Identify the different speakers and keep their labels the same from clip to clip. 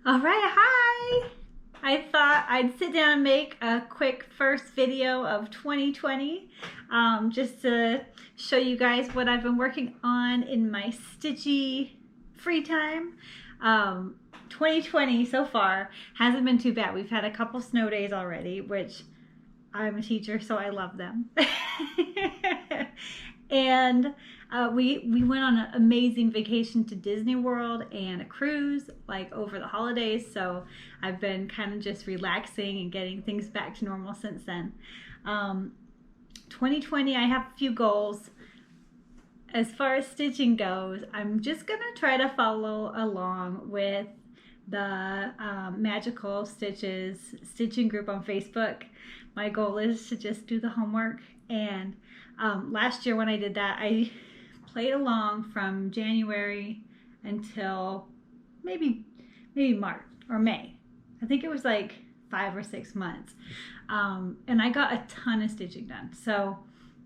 Speaker 1: All right, hi! I thought I'd sit down and make a quick first video of 2020 just to show you guys what I've been working on in my stitchy free time. 2020 so far hasn't been too bad. We've had a couple snow days already, which I'm a teacher, so I love them. And we went on an amazing vacation to Disney World and a cruise like over the holidays. So I've been kind of just relaxing and getting things back to normal since then. 2020, I have a few goals. As far as stitching goes, I'm just gonna try to follow along with the Magical Stitches stitching group on Facebook. My goal is to just do the homework, and last year when I did that, I played along from January until maybe March or May. I think it was like 5 or 6 months, and I got a ton of stitching done. So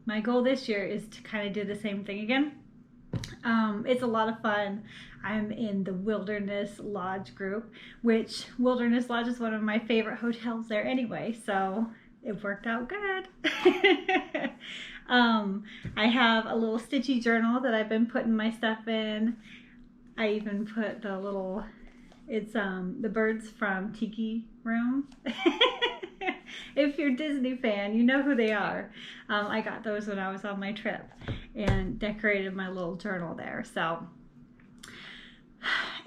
Speaker 1: my goal this year is to kind of do the same thing again. It's a lot of fun. I'm in the Wilderness Lodge group, which Wilderness Lodge is one of my favorite hotels there anyway, so it worked out good. I have a little stitchy journal that I've been putting my stuff in. I even put the little, it's the birds from Tiki Room. If you're a Disney fan, you know who they are. I got those when I was on my trip and decorated my little journal there. So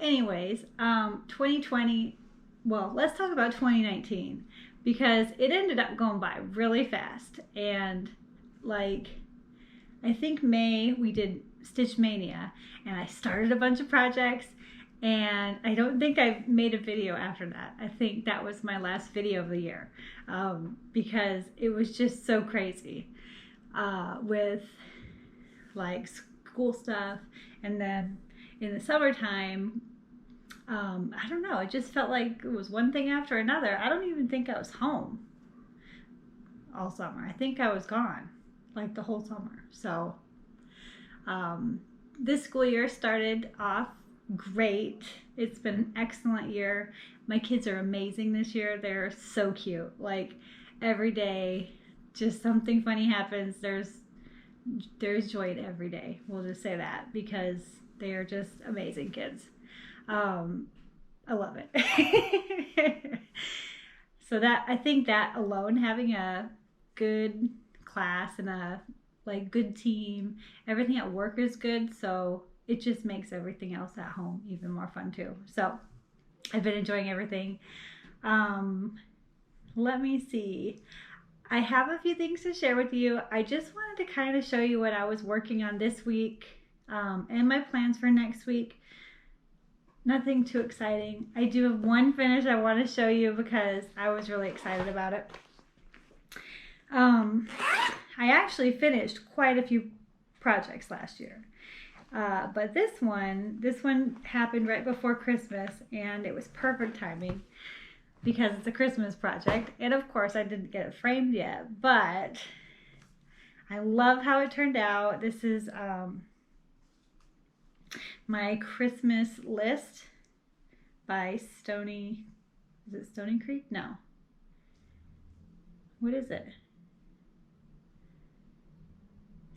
Speaker 1: anyways, 2020, well, let's talk about 2019 because it ended up going by really fast. And like, I think May we did Stitch Mania and I started a bunch of projects, and I don't think I made a video after that. I think that was my last video of the year because it was just so crazy with like school stuff. And then in the summertime, I don't know, it just felt like it was one thing after another. I don't even think I was home all summer. I think I was gone like the whole summer. So this school year started off great. It's been an excellent year. My kids are amazing this year. They're so cute. Like every day, just something funny happens. There's joy in every day. We'll just say that because they are just amazing kids. I love it. So that, I think that alone, having a good class and a like good team, everything at work is good. So it just makes everything else at home even more fun too. So I've been enjoying everything. Let me see. I have a few things to share with you. I just wanted to kind of show you what I was working on this week and my plans for next week. Nothing too exciting. I do have one finish I want to show you because I was really excited about it. I actually finished quite a few projects last year. But this one happened right before Christmas, and it was perfect timing because it's a Christmas project. And of course I didn't get it framed yet, but I love how it turned out. This is my Christmas list by Stony, is it Stony Creek? No. What is it?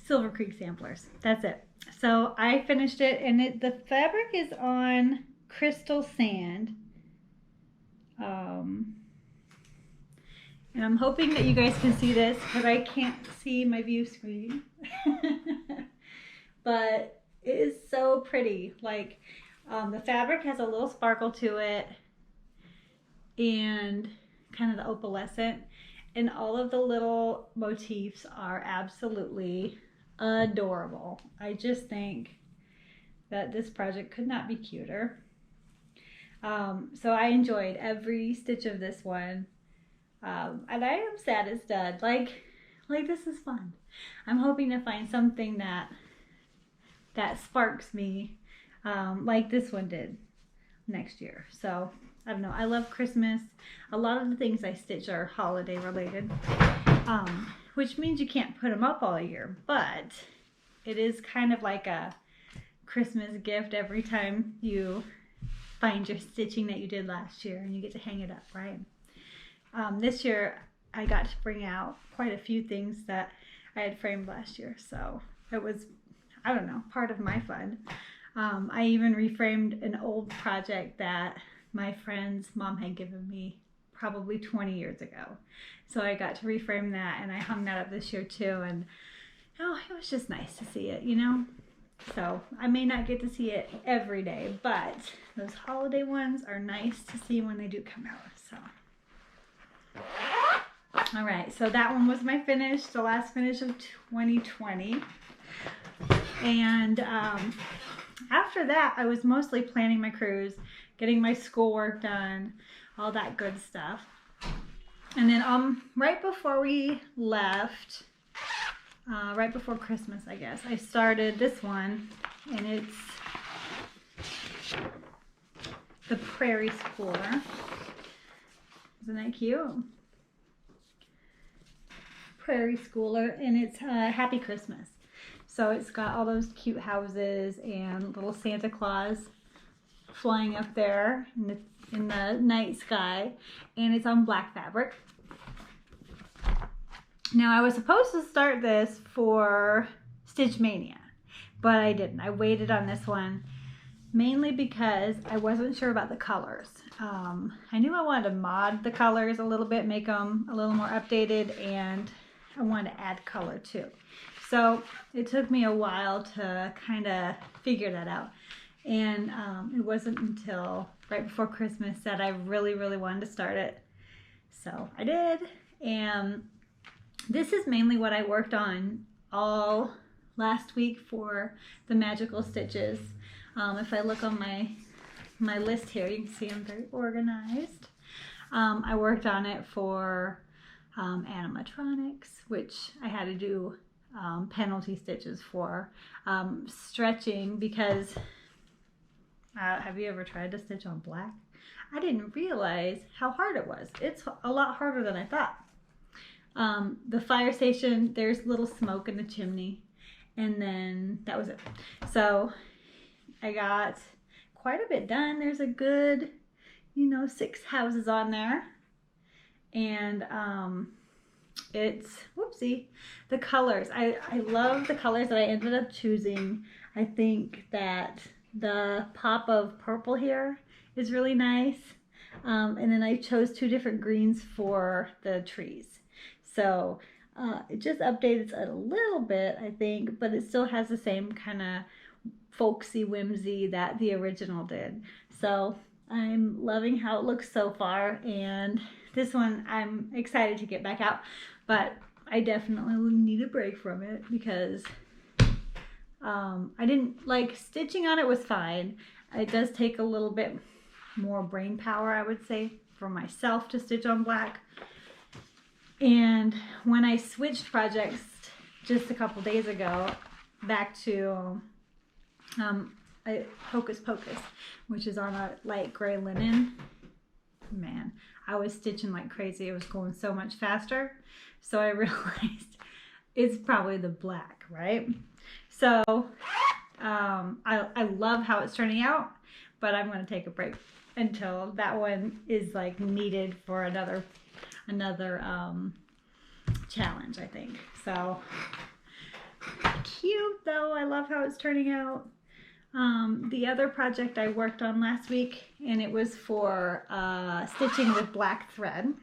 Speaker 1: Silver Creek Samplers. That's it. So I finished it, and the fabric is on crystal sand. And I'm hoping that you guys can see this because I can't see my view screen. But it is so pretty. Like the fabric has a little sparkle to it and kind of the opalescent, and all of the little motifs are absolutely adorable. I just think that this project could not be cuter. So I enjoyed every stitch of this one, and I am sad it's done. Like this is fun. I'm hoping to find something that sparks me like this one did next year. So I don't know. I love Christmas. A lot of the things I stitch are holiday related, which means you can't put them up all year, but it is kind of like a Christmas gift every time you find your stitching that you did last year and you get to hang it up, right? This year I got to bring out quite a few things that I had framed last year, so it was, I don't know, part of my fun. I even reframed an old project that my friend's mom had given me probably 20 years ago. So I got to reframe that, and I hung that up this year too, and oh, it was just nice to see it, you know? So I may not get to see it every day, but those holiday ones are nice to see when they do come out, so. All right, so that one was my finish, the last finish of 2020. And after that, I was mostly planning my cruise, getting my schoolwork done, all that good stuff. And then right before we left, right before Christmas, I guess, I started this one, and it's the Prairie Schooler. Isn't that cute? Prairie Schooler, and it's Happy Christmas. So it's got all those cute houses and little Santa Claus flying up there in the night sky, and it's on black fabric. Now I was supposed to start this for Stitch Mania, but I didn't. I waited on this one mainly because I wasn't sure about the colors. I knew I wanted to mod the colors a little bit, make them a little more updated, and I wanted to add color too. So it took me a while to kind of figure that out. And it wasn't until right before Christmas that I really, really wanted to start it. So I did. And this is mainly what I worked on all last week for the magical stitches. If I look on my list here, you can see I'm very organized. I worked on it for animatronics, which I had to do penalty stitches for. Stretching, because have you ever tried to stitch on black? I didn't realize how hard it was. It's a lot harder than I thought. The fire station, there's little smoke in the chimney, and then that was it. So I got quite a bit done. There's a good, 6 houses on there. And it's, whoopsie, the colors. I love the colors that I ended up choosing. I think that the pop of purple here is really nice. And then I chose 2 different greens for the trees. So it just updates it a little bit, I think, but it still has the same kind of folksy whimsy that the original did. So I'm loving how it looks so far, and this one I'm excited to get back out, but I definitely need a break from it because I didn't like stitching on it was fine. It does take a little bit more brain power, I would say, for myself to stitch on black. And when I switched projects just a couple days ago back to Hocus Pocus, which is on a light gray linen, man, I was stitching like crazy. It was going so much faster. So I realized it's probably the black, right? So I love how it's turning out, but I'm going to take a break until that one is like needed for another challenge, I think. So cute though. I love how it's turning out. The other project I worked on last week, and it was for stitching with black thread.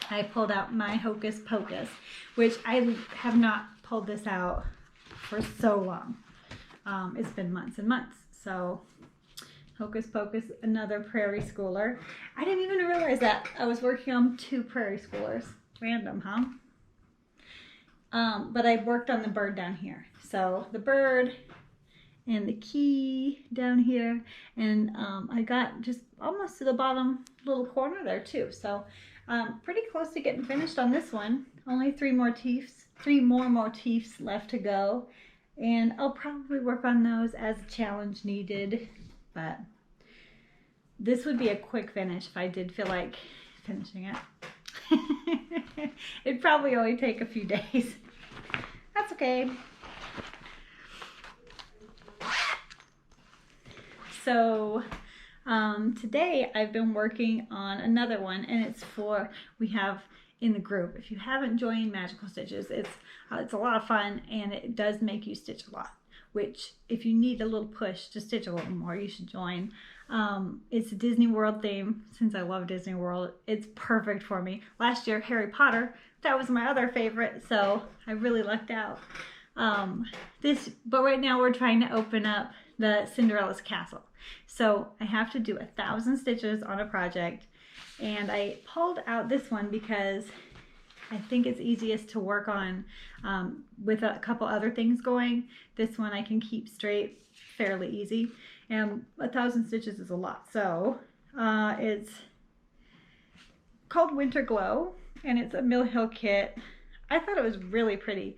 Speaker 1: I pulled out my Hocus Pocus, which I have not pulled this out for so long. It's been months and months. So Hocus Pocus, another Prairie Schooler. I didn't even realize that I was working on 2 Prairie Schoolers. Random, huh? But I worked on the bird down here. So the bird and the key down here, and I got just almost to the bottom little corner there too. So pretty close to getting finished on this one. Only 3 more motifs left to go, and I'll probably work on those as a challenge needed. But this would be a quick finish if I did feel like finishing it. It'd probably only take a few days. That's okay. So Today I've been working on another one, and it's we have in the group. If you haven't joined Magical Stitches, it's a lot of fun, and it does make you stitch a lot, which if you need a little push to stitch a little more, you should join. It's a Disney World theme. Since I love Disney World, it's perfect for me. Last year, Harry Potter, that was my other favorite, so I really lucked out. But right now we're trying to open up the Cinderella's castle. So I have to do 1,000 stitches on a project, and I pulled out this one because I think it's easiest to work on with a couple other things going. This one I can keep straight fairly easy, and 1,000 stitches is a lot. So it's called Winter Glow, and it's a Mill Hill kit. I thought it was really pretty,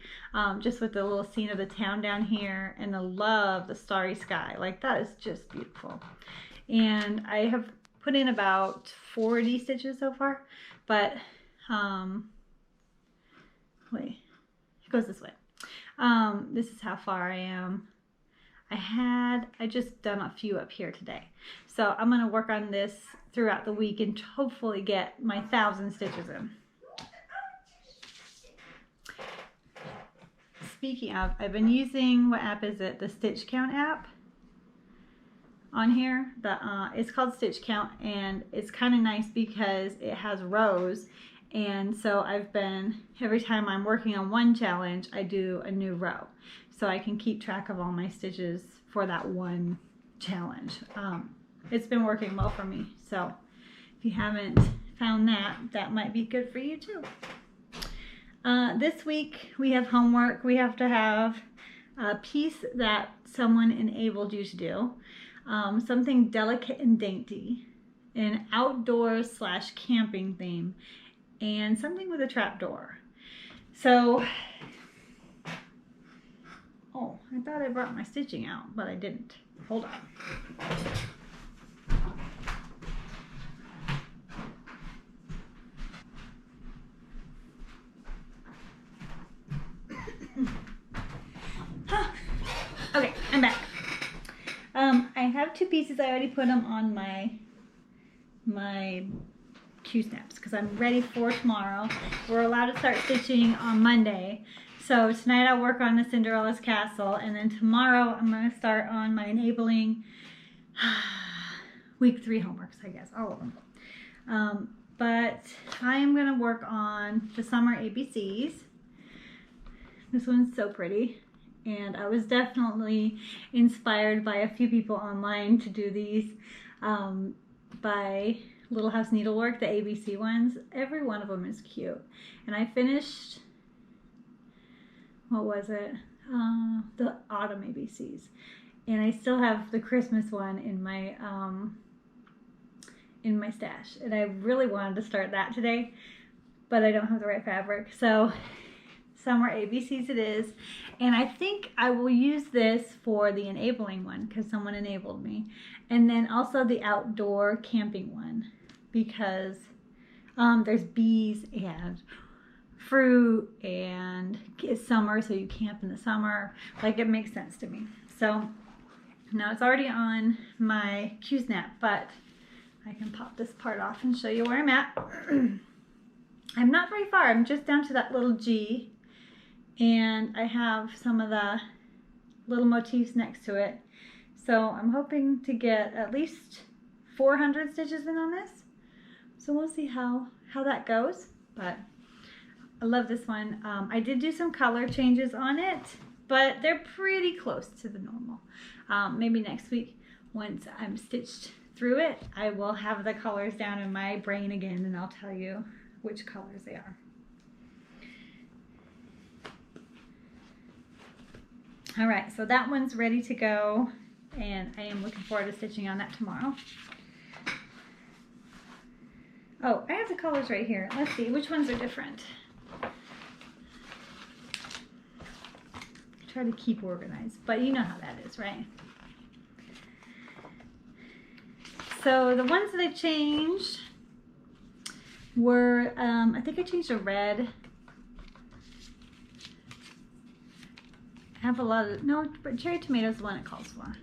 Speaker 1: just with the little scene of the town down here, and the starry sky. Like, that is just beautiful. And I have put in about 40 stitches so far, but wait, it goes this way. This is how far I am. I just done a few up here today, so I'm gonna work on this throughout the week and hopefully get my 1,000 stitches in. Speaking of, I've been using, what app is it? The Stitch Count app on here. It's called Stitch Count, and it's kind of nice because it has rows, and so every time I'm working on one challenge, I do a new row, so I can keep track of all my stitches for that one challenge. It's been working well for me, so if you haven't found that, that might be good for you too. This week we have homework. We have to have a piece that someone enabled you to do, something delicate and dainty, an outdoor/camping theme, and something with a trap door. So, oh, I thought I brought my stitching out, but I didn't. Hold on. Okay, I'm back. I have 2 pieces. I already put them on my Q-snaps because I'm ready for tomorrow. We're allowed to start stitching on Monday. So tonight I'll work on the Cinderella's castle, and then tomorrow I'm going to start on my enabling week 3 homeworks, I guess, all of them. But I am going to work on the summer ABCs. This one's so pretty. And I was definitely inspired by a few people online to do these by Little House Needlework, the ABC ones. Every one of them is cute. And I finished, what was it? The autumn ABCs. And I still have the Christmas one in my stash. And I really wanted to start that today, but I don't have the right fabric. So summer ABCs it is, and I think I will use this for the enabling one because someone enabled me, and then also the outdoor camping one because there's bees and fruit, and it's summer, so you camp in the summer. Like, it makes sense to me. So now it's already on my Q-snap, but I can pop this part off and show you where I'm at. I'm not very far. I'm just down to that little G, and I have some of the little motifs next to it. So I'm hoping to get at least 400 stitches in on this. So we'll see how that goes, but I love this one. I did do some color changes on it, but they're pretty close to the normal. Maybe next week, once I'm stitched through it, I will have the colors down in my brain again, and I'll tell you which colors they are. All right, so that one's ready to go, and I am looking forward to stitching on that tomorrow. Oh, I have the colors right here. Let's see, which ones are different? Try to keep organized, but you know how that is, right? So the ones that I changed were, I think I changed a red. I have a lot of, no, but cherry tomato is the one it calls for.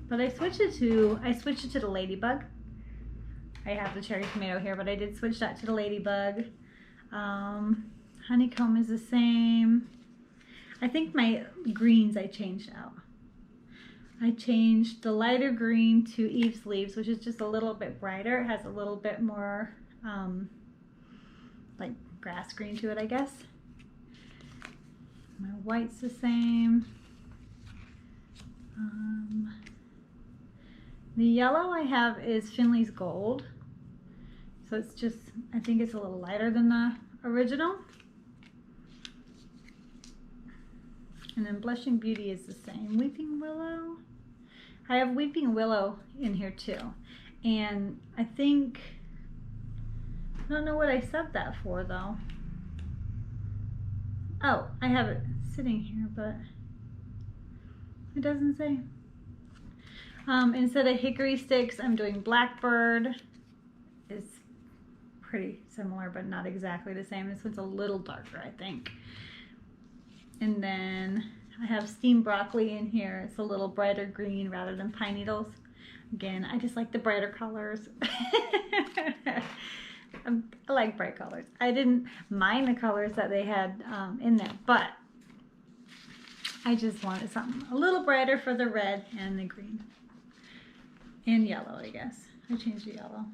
Speaker 1: But I switched it to the ladybug. I have the cherry tomato here, but I did switch that to the ladybug. Honeycomb is the same. I think my greens I changed out. I changed the lighter green to Eve's Leaves, which is just a little bit brighter. It has a little bit more like grass green to it, I guess. My white's the same. The yellow I have is Finley's Gold. So it's just, I think it's a little lighter than the original. And then Blushing Beauty is the same. Weeping Willow. I have Weeping Willow in here too. And I think, I don't know what I subbed that for though. Oh, I have it sitting here, but it doesn't say. Instead of Hickory Sticks, I'm doing Blackbird. It's pretty similar, but not exactly the same. This one's a little darker, I think. And then I have Steamed Broccoli in here. It's a little brighter green rather than Pine Needles. Again, I just like the brighter colors. I like bright colors. I didn't mind the colors that they had in there, but I just wanted something a little brighter for the red and the green. And yellow, I guess. I changed the yellow.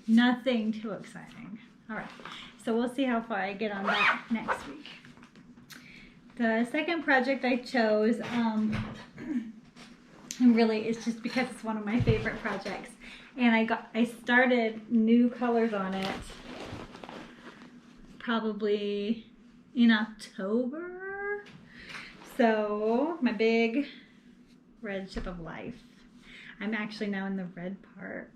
Speaker 1: Nothing too exciting. All right, so we'll see how far I get on that next week. The second project I chose, and really it's just because it's one of my favorite projects, and I started new colors on it probably in October. So my big red Ship of Life. I'm actually now in the red part.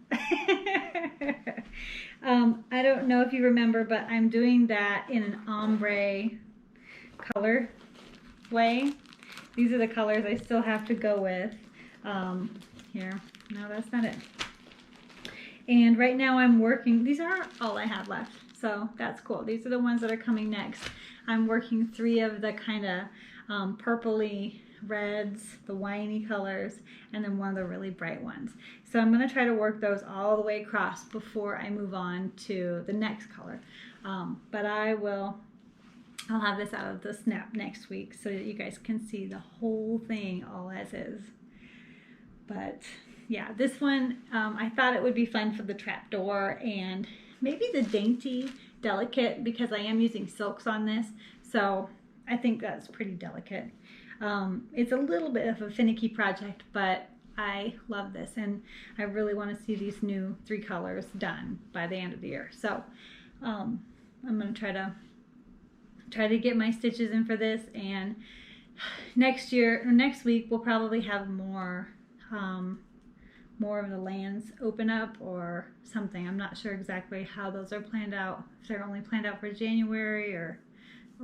Speaker 1: I don't know if you remember, but I'm doing that in an ombre color way. These are the colors I still have to go with. Here, no, that's not it. And right now I'm working, these are all I have left, so that's cool. These are the ones that are coming next. I'm working 3 of the kind of purpley reds, the winey colors, and then one of the really bright ones. So I'm going to try to work those all the way across before I move on to the next color. But I'll have this out of the snap next week so that you guys can see the whole thing all as is. But yeah, this one, I thought it would be fun for the trapdoor and maybe the dainty delicate, because I am using silks on this. So I think that's pretty delicate. It's a little bit of a finicky project, but I love this, and I really want to see these new 3 colors done by the end of the year. So I'm going to try to get my stitches in for this, and next week we'll probably have more of the lands open up or something. I'm not sure exactly how those are planned out, if they're only planned out for January or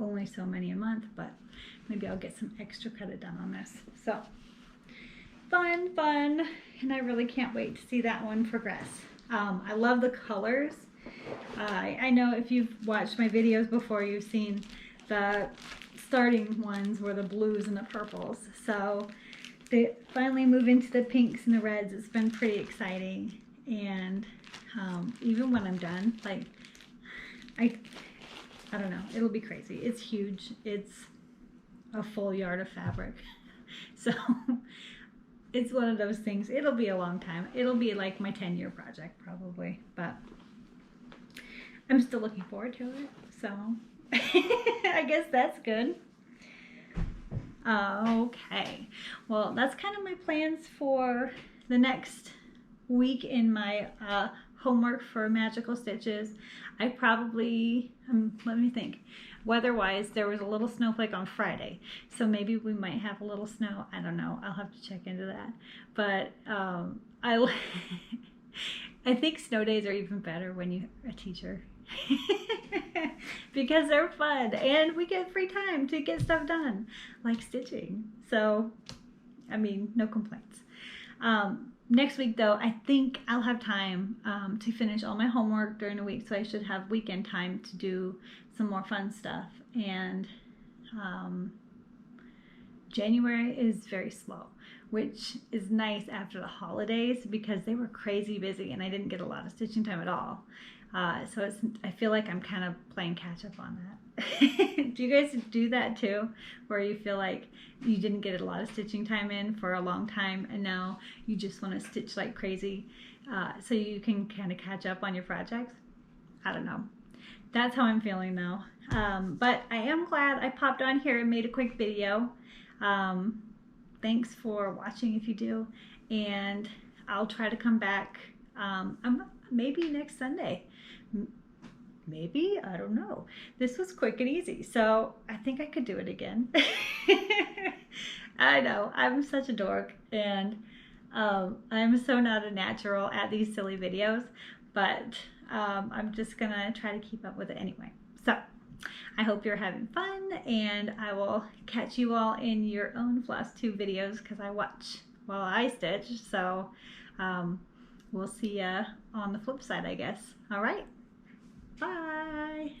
Speaker 1: only so many a month, but maybe I'll get some extra credit done on this. So fun, and I really can't wait to see that one progress. I love the colors. I know if you've watched my videos before, you've seen the starting ones were the blues and the purples. So they finally move into the pinks and the reds. It's been pretty exciting, and even when I'm done, like I don't know, it'll be crazy. It's huge. It's a full yard of fabric. So it's one of those things. It'll be a long time. It'll be like my 10-year project probably, but I'm still looking forward to it. So I guess that's good. Okay. Well, that's kind of my plans for the next week in my homework for magical stitches. I probably, let me think, weather-wise, there was a little snowflake on Friday, so maybe we might have a little snow. I don't know. I'll have to check into that. But I think snow days are even better when you're a teacher because they're fun and we get free time to get stuff done, like stitching. So, I mean, no complaints. Next week, though, I think I'll have time to finish all my homework during the week, so I should have weekend time to do some more fun stuff. And January is very slow, which is nice after the holidays because they were crazy busy and I didn't get a lot of stitching time at all. So I feel like I'm kind of playing catch up on that. Do you guys do that too? Where you feel like you didn't get a lot of stitching time in for a long time and now you just want to stitch like crazy so you can kind of catch up on your projects? I don't know. That's how I'm feeling now. But I am glad I popped on here and made a quick video. Thanks for watching if you do. And I'll try to come back maybe next Sunday. Maybe, I don't know. This was quick and easy, so I think I could do it again. I know, I'm such a dork, and I'm so not a natural at these silly videos, but I'm just gonna try to keep up with it anyway. So I hope you're having fun, and I will catch you all in your own Flosstube videos because I watch while I stitch. So we'll see ya on the flip side, I guess. All right, bye.